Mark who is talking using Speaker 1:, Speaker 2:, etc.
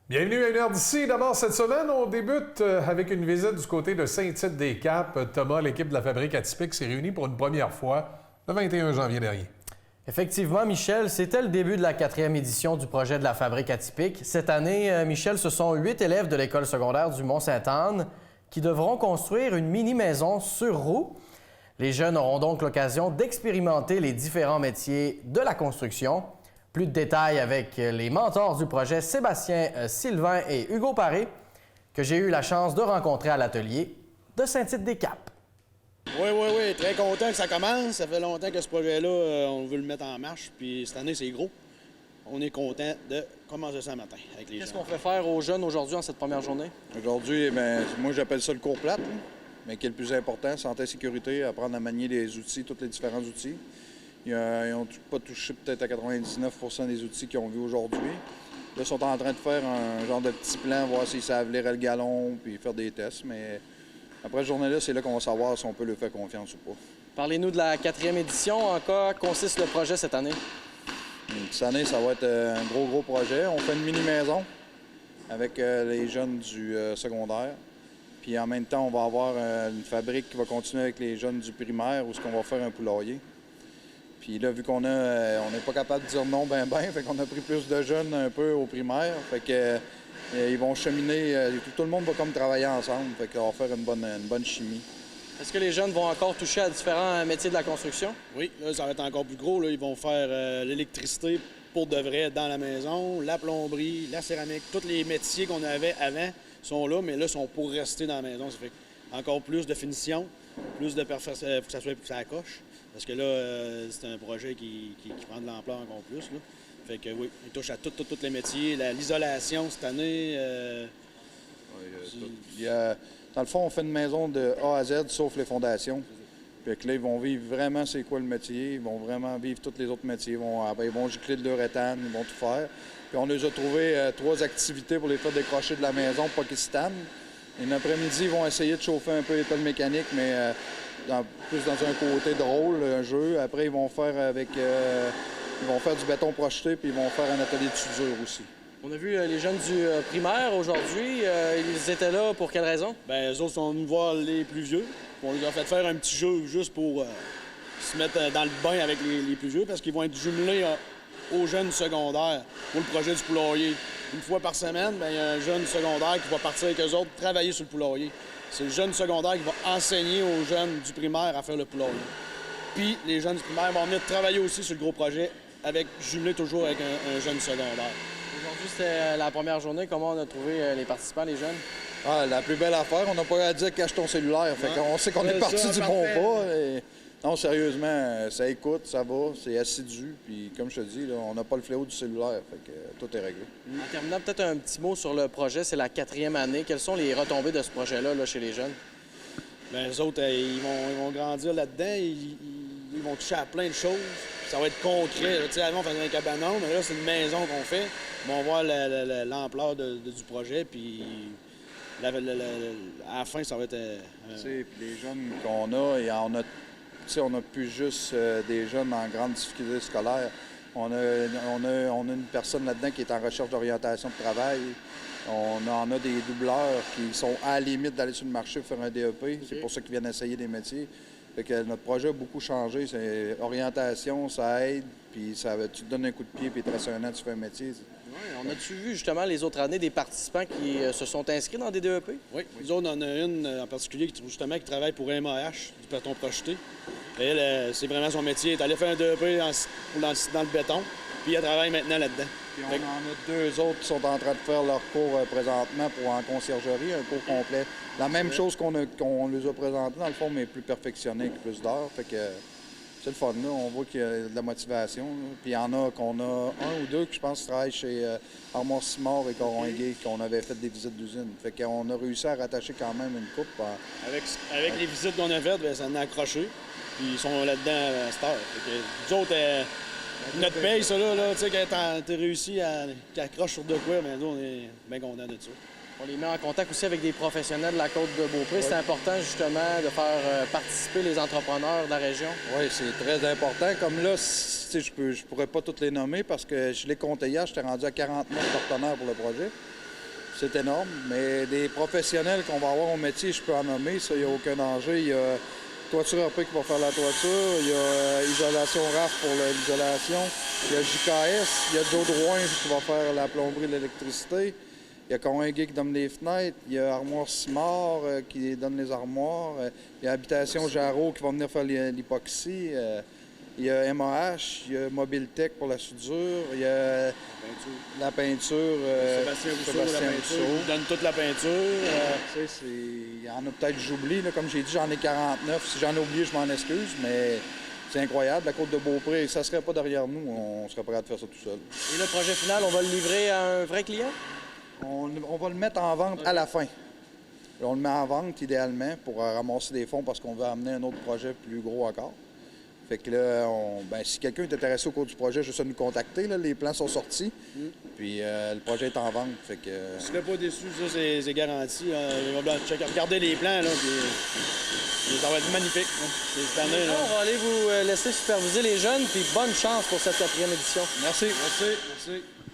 Speaker 1: Bienvenue à d'ici. D'abord, cette semaine, on débute avec une visite du côté de Saint-Tite-des-Caps. Thomas, l'équipe de la Fabrique atypique, s'est réunie pour une première fois le 21 janvier dernier.
Speaker 2: Effectivement, Michel, c'était le début de la 4e édition du projet de la Fabrique atypique. Cette année, Michel, ce sont 8 élèves de l'école secondaire du Mont-Sainte-Anne qui devront construire une mini-maison sur roue. Les jeunes auront donc l'occasion d'expérimenter les différents métiers de la construction. Plus de détails avec les mentors du projet, Sébastien Sylvain et Hugo Paré, que j'ai eu la chance de rencontrer à l'atelier de Saint-Tite-des-Caps.
Speaker 3: Oui, très content que ça commence. Ça fait longtemps que ce projet-là, on veut le mettre en marche, puis cette année, c'est gros. On est content de commencer ça matin avec les gens.
Speaker 2: Qu'est-ce qu'on fait faire aux jeunes aujourd'hui en cette première journée?
Speaker 4: Aujourd'hui, bien, moi, j'appelle ça le cours plate, mais qui est le plus important, santé et sécurité, apprendre à manier les outils, tous les différents outils. Ils n'ont pas touché peut-être à 99 des outils qu'ils ont vus aujourd'hui. Là, ils sont en train de faire un genre de petit plan, voir s'ils savent lire le galon, puis faire des tests. Mais après cette journée-là, c'est là qu'on va savoir si on peut leur faire confiance ou pas.
Speaker 2: Parlez-nous de la 4e édition. En quoi consiste le projet cette année?
Speaker 4: Cette année, ça va être un gros projet. On fait une mini-maison avec les jeunes du secondaire. Puis en même temps, on va avoir une fabrique qui va continuer avec les jeunes du primaire où on va faire un poulailler. Puis là, vu qu'on n'est pas capable de dire non fait qu'on a pris plus de jeunes un peu au primaire. Fait que ils vont cheminer, tout le monde va comme travailler ensemble. Fait qu'on va faire une bonne chimie.
Speaker 2: Est-ce que les jeunes vont encore toucher à différents métiers de la construction?
Speaker 3: Oui, là, ça va être encore plus gros. Là. Ils vont faire l'électricité pour de vrai dans la maison, la plomberie, la céramique. Tous les métiers qu'on avait avant sont là, mais là, sont pour rester dans la maison. Ça fait encore plus de finition, plus de perfection. Il faut que ça soit plus à la coche. Parce que là, c'est un projet qui prend de l'ampleur encore plus. Là. Fait que oui, il touche à tous les métiers. L'isolation cette année.
Speaker 4: Dans le fond, on fait une maison de A à Z, sauf les fondations. Puis là, ils vont vivre vraiment c'est quoi le métier. Ils vont vraiment vivre tous les autres métiers. Ils vont gicler de l'uréthane, ils vont tout faire. Puis on les a trouvé 3 activités pour les faire décrocher de la maison, pas qu'ils se tannent. Et l'après-midi, ils vont essayer de chauffer un peu les pelles mécaniques, mais plus dans un côté drôle, un jeu. Après, ils vont faire du béton projeté, puis ils vont faire un atelier de soudure aussi.
Speaker 2: On a vu les jeunes du primaire aujourd'hui. Ils étaient là pour quelle raison?
Speaker 3: Bien, eux autres sont venus voir les plus vieux. On les a fait faire un petit jeu juste pour se mettre dans le bain avec les plus vieux, parce qu'ils vont être jumelés aux jeunes secondaires pour le projet du poulailler. Une fois par semaine, bien, il y a un jeune secondaire qui va partir avec eux autres travailler sur le poulailler. C'est le jeune secondaire qui va enseigner aux jeunes du primaire à faire le poulailler. Puis les jeunes du primaire vont venir travailler aussi sur le gros projet, jumelé toujours avec un jeune secondaire.
Speaker 2: Aujourd'hui, c'était la première journée. Comment on a trouvé les participants, les jeunes?
Speaker 4: La plus belle affaire, on n'a pas à dire cache ton cellulaire. Fait qu'on sait qu'on est parti du bon pas. Non, sérieusement, ça écoute, ça va, c'est assidu. Puis comme je te dis, là, on n'a pas le fléau du cellulaire. Fait que tout est réglé.
Speaker 2: En terminant, peut-être un petit mot sur le projet. C'est la 4e année. Quelles sont les retombées de ce projet-là chez les jeunes?
Speaker 3: Bien, eux autres, ils vont grandir là-dedans. Ils vont toucher à plein de choses. Ça va être concret. Tu sais, avant, on faisait un cabanon, mais là, c'est une maison qu'on fait. Ils vont voir l'ampleur du projet, puis à la fin, ça va être...
Speaker 4: Puis les jeunes qu'on a, on n'a plus juste des jeunes en grande difficulté scolaire. On a une personne là-dedans qui est en recherche d'orientation de travail. On en a des doubleurs qui sont à la limite d'aller sur le marché pour faire un DEP. Okay. C'est pour ça qu'ils viennent essayer des métiers. Fait que notre projet a beaucoup changé. C'est orientation, ça aide, puis tu te donnes un coup de pied, puis il te reste un an, tu fais un métier.
Speaker 2: Oui, on a-tu vu justement les autres années des participants qui se sont inscrits dans des DEP?
Speaker 3: Oui, nous autres, on en a une en particulier qui travaille pour MAH, du béton projeté. Elle, c'est vraiment son métier. Elle est allée faire un DEP dans le béton, puis elle travaille maintenant là-dedans.
Speaker 4: Puis on en a 2 autres qui sont en train de faire leur cours présentement en conciergerie, un cours complet. La même chose qu'on les a présentés, dans le fond, mais plus perfectionné, avec plus d'heures. Fait que c'est le fun, là. On voit qu'il y a de la motivation. Là. Puis il y en a qu'on a 1 ou 2 qui, je pense, travaillent chez Armand Simard et Coron Gay, qu'on avait fait des visites d'usine. Fait qu'on a réussi à rattacher quand même une coupe.
Speaker 3: Avec les visites qu'on a faites, bien, ça en a accroché. Puis ils sont là-dedans à cette heure. Fait que nous autres, notre paye, ça, là tu sais, quand t'as réussi à accrocher sur de quoi, bien, nous, on est bien contents de ça.
Speaker 2: On les met en contact aussi avec des professionnels de la côte de Beaupré. Oui. C'est important, justement, de faire participer les entrepreneurs de la région.
Speaker 4: Oui, c'est très important. Comme là, je pourrais pas tous les nommer parce que je l'ai compté hier, j'étais rendu à 49 partenaires pour le projet. C'est énorme, mais des professionnels qu'on va avoir au métier, je peux en nommer, ça, il n'y a aucun danger. Il y a Toiture RP qui va faire la toiture, il y a Isolation RAF pour l'isolation, il y a JKS, il y a Joe Drouin qui va faire la plomberie et l'électricité, il y a Coringuet qui donne les fenêtres, il y a Armoire Simard qui donne les armoires, il y a Habitation Jarreau qui va venir faire l'époxy, il y a MAH, il y a Mobiltech pour la soudure, il y a la peinture.
Speaker 3: Sébastien Rousseau, il donne toute la peinture.
Speaker 4: Il y en a peut-être j'oublie, là, comme j'ai dit, j'en ai 49. Si j'en ai oublié, je m'en excuse, mais c'est incroyable. La Côte de Beaupré, ça ne serait pas derrière nous, on serait prêt à faire ça tout seul.
Speaker 2: Et le projet final, on va le livrer à un vrai client?
Speaker 4: On va le mettre en vente à la fin. On le met en vente idéalement pour ramasser des fonds parce qu'on veut amener un autre projet plus gros encore. Fait que là, si quelqu'un est intéressé au cours du projet, juste à nous contacter. Là, les plans sont sortis. Puis le projet est en vente. Fait que,
Speaker 3: Je ne serais pas déçu, ça, c'est garanti. Regardez les plans, là, puis ça va être magnifique. Cette année, là.
Speaker 2: On va aller vous laisser superviser les jeunes, puis bonne chance pour cette 4e édition.
Speaker 3: Merci.